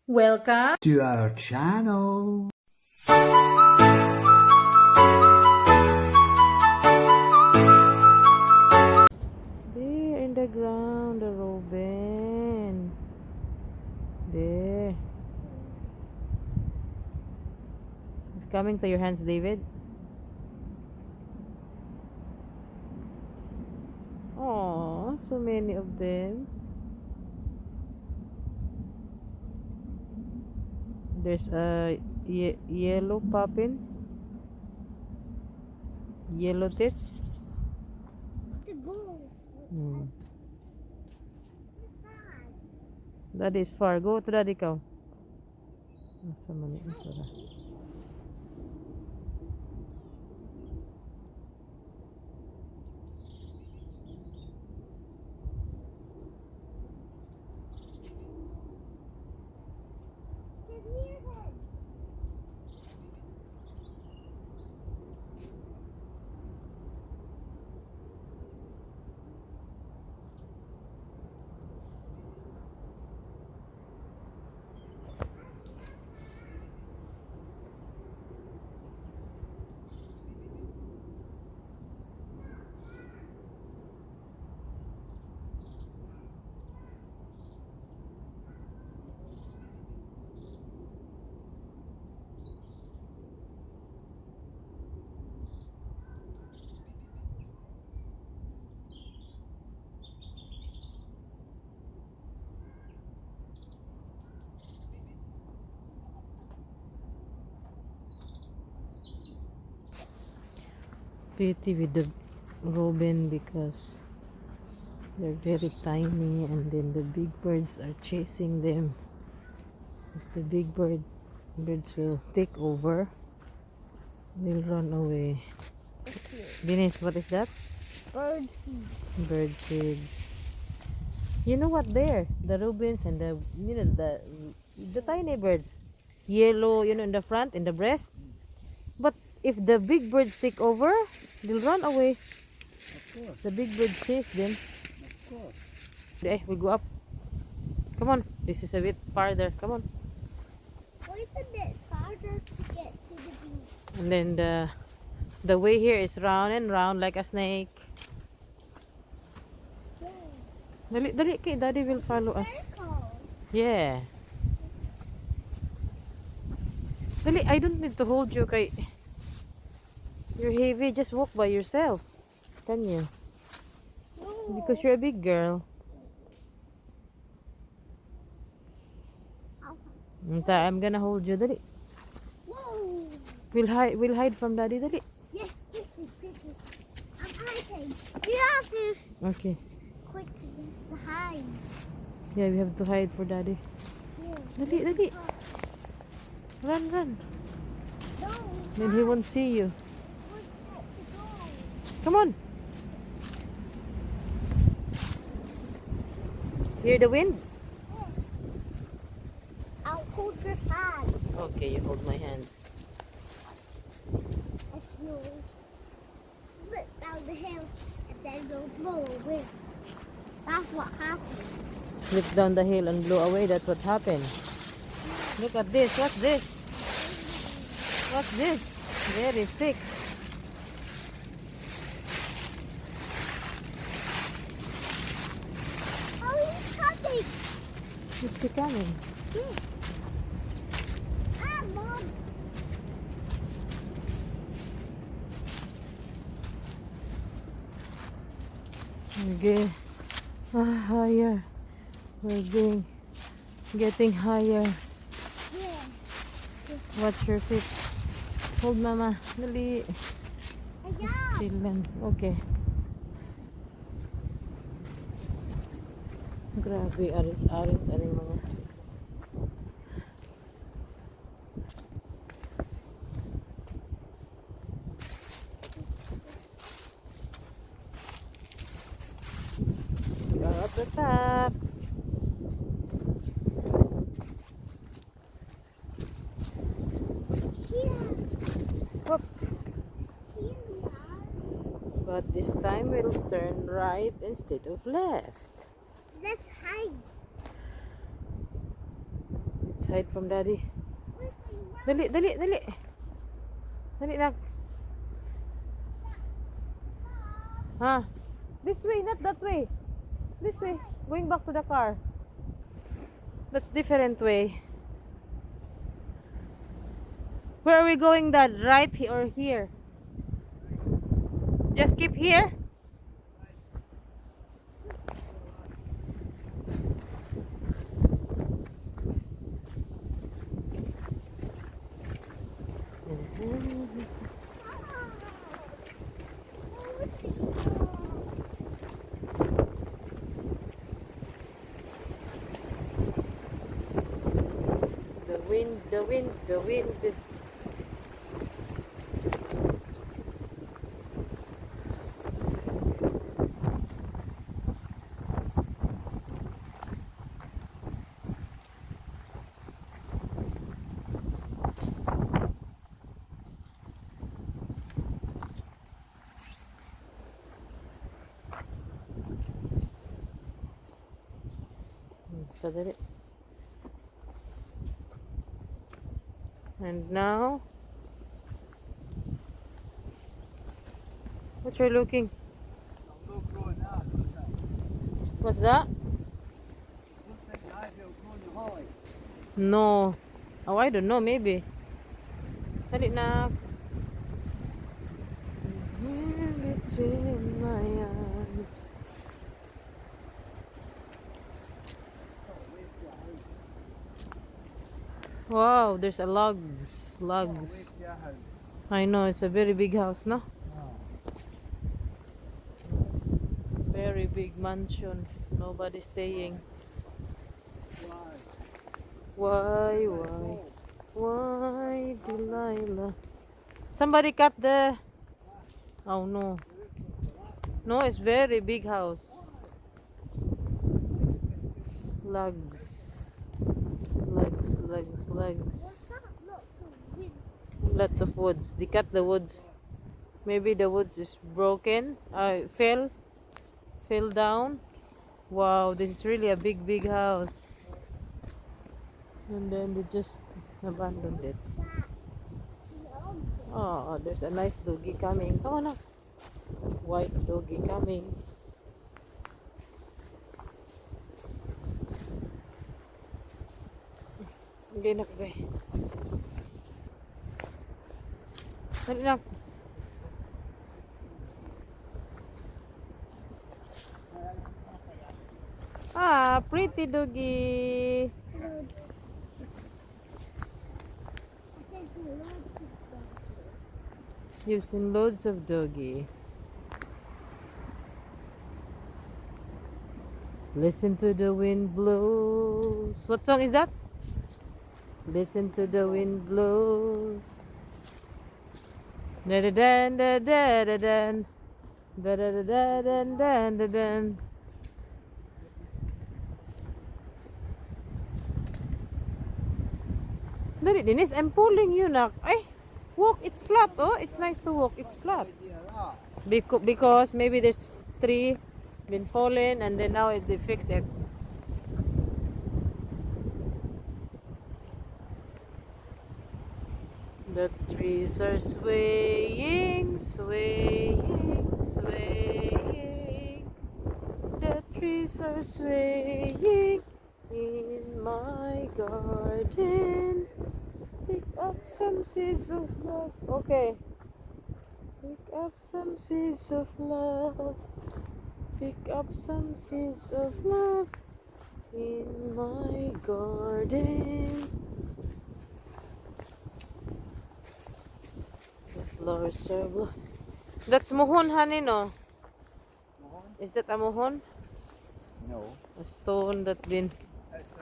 Welcome to our channel. There in the ground, the robin. There. It's coming to your hands, David. Oh, so many of them. There's a yellow poppin. Yellow tits. Hmm. Daddy is far. Go to daddy ikaw. Nasa mani ito na. Pity with the robin because they're very tiny and then the big birds are chasing them. If the big birds will take over, they'll run away. Denise, what is that? Bird seeds. Bird seeds. You know what? There, the robins and the tiny birds, yellow, in the front, in the breast. But if the big birds take over, they'll run away. Of course, The big bird chase them. of course. We'll go up. Come on. This is a bit farther. Come on. What is a bit farther to get to the beach? And then the way here is round and round like a snake. Dali, dali, kay daddy will follow us. Circle. Yeah. Dali, I don't need to hold you kay you're heavy. Just walk by yourself. Can you? No. Because you're a big girl. I'm gonna hold you. Dali. Whoa. We'll hide from daddy. Dali. Yes, quickly. I'm hiding. You have to Okay. quickly just hide. Yeah, we have to hide for daddy. Here. Dali, dali. Run. No. Then he won't see you. Where's that to go? Come on. Hear the wind? I'll hold your hand. Okay, you hold my hands. If you slip down the hill and then you'll blow away. That's what happened. Slip down the hill and blow away. That's what happened. Look at this. What's this? What's this? Very thick. Oh, he's coming. It's becoming. Yes. Ah, Mom. Okay. Higher. We're getting higher. Yeah. Watch your feet. Hold mama. Dali. Yeah. Chill lang. Okay. Grabe. Arins. Ano yung mga... We are at the top. Here. Whoop. Here we are. But this time we'll turn right instead of left. Let's hide. Let's hide from daddy. Dali, dali, dali. Dali nak. Huh? This way, not that way. This way. Going back to the car. That's different way. Where are we going, Dad? Right or here? Just keep here. The wind, the wind, the wind. Sadali. And now, what you're looking? What's that? No. Oh, I don't know. Maybe. Dali na. Between my eyes. Wow, there's a logs. Logs. I know, it's a very big house, no? Very big mansion. Nobody staying. Why? Why, Delilah? Somebody cut the... Oh no. No, it's very big house. Logs. Logs. Lots of woods. They cut the woods. Maybe the woods is broken. Fell down. Wow, this is really a big house. And then they just abandoned it. Oh, there's a nice doggy coming. Come on now. White doggy coming. Hindi na kagay. Dali na. Ah, pretty doggy. You've seen loads of doggy. Listen to the wind blows. What song is that? Listen to the wind blows. Da da da da da da da da da da da da da da. Dali, Dennis, I'm pulling you nak. Ay, walk. It's flat. Oh, it's nice to walk. It's flat. Because maybe there's tree been fallen and then now they fix it. The trees are swaying. The trees are swaying in my garden. Pick up some seeds of love. Okay. Pick up some seeds of love. Pick up some seeds of love in my garden. The flowers are blue. That's mohon, honey, no? Is that a mohon? No. A stone that been... That's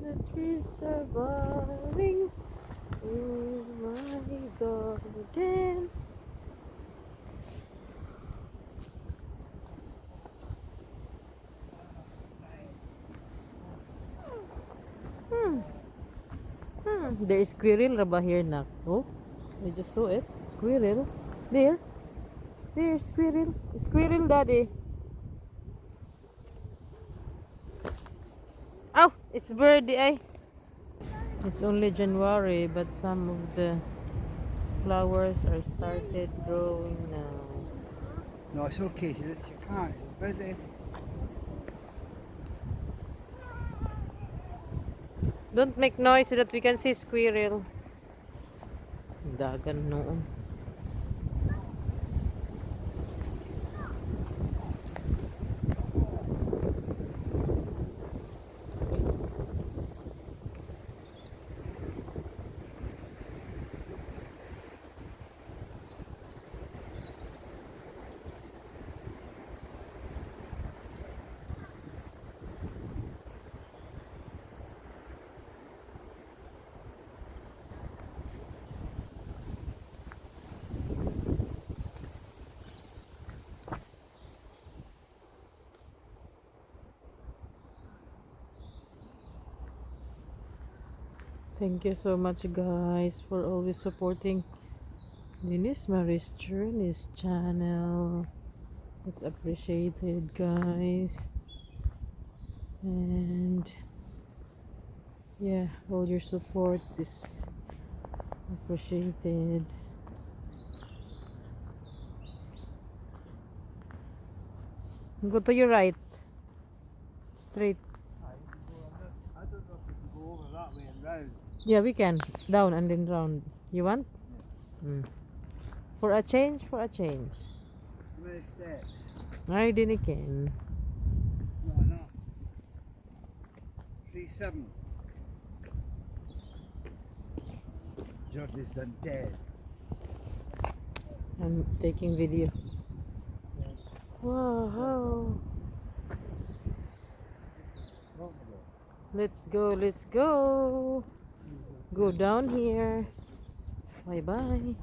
The trees are budding in my garden. There is squirrel raba here nak. Oh, I just saw it. Squirrel. There. There, squirrel. Squirrel, daddy. It's birdie, eh? It's only January, but some of the flowers are started growing now. No, it's okay. She can't. It's busy. Don't make noise so that we can see squirrel. Dagan noon. Thank you so much, guys, for always supporting Denise Marie's Journeys channel. It's appreciated, guys. And yeah, all your support is appreciated. Go to your right. Straight. I don't know if we can go over that way and round. Yeah, we can. Down and then round. You want? Mm. For a change, for a change. How many steps? I didn't can. No, no. 3-7. Jordy's done dead. I'm taking video. Wow. Let's go, let's go. Go down here. Bye bye.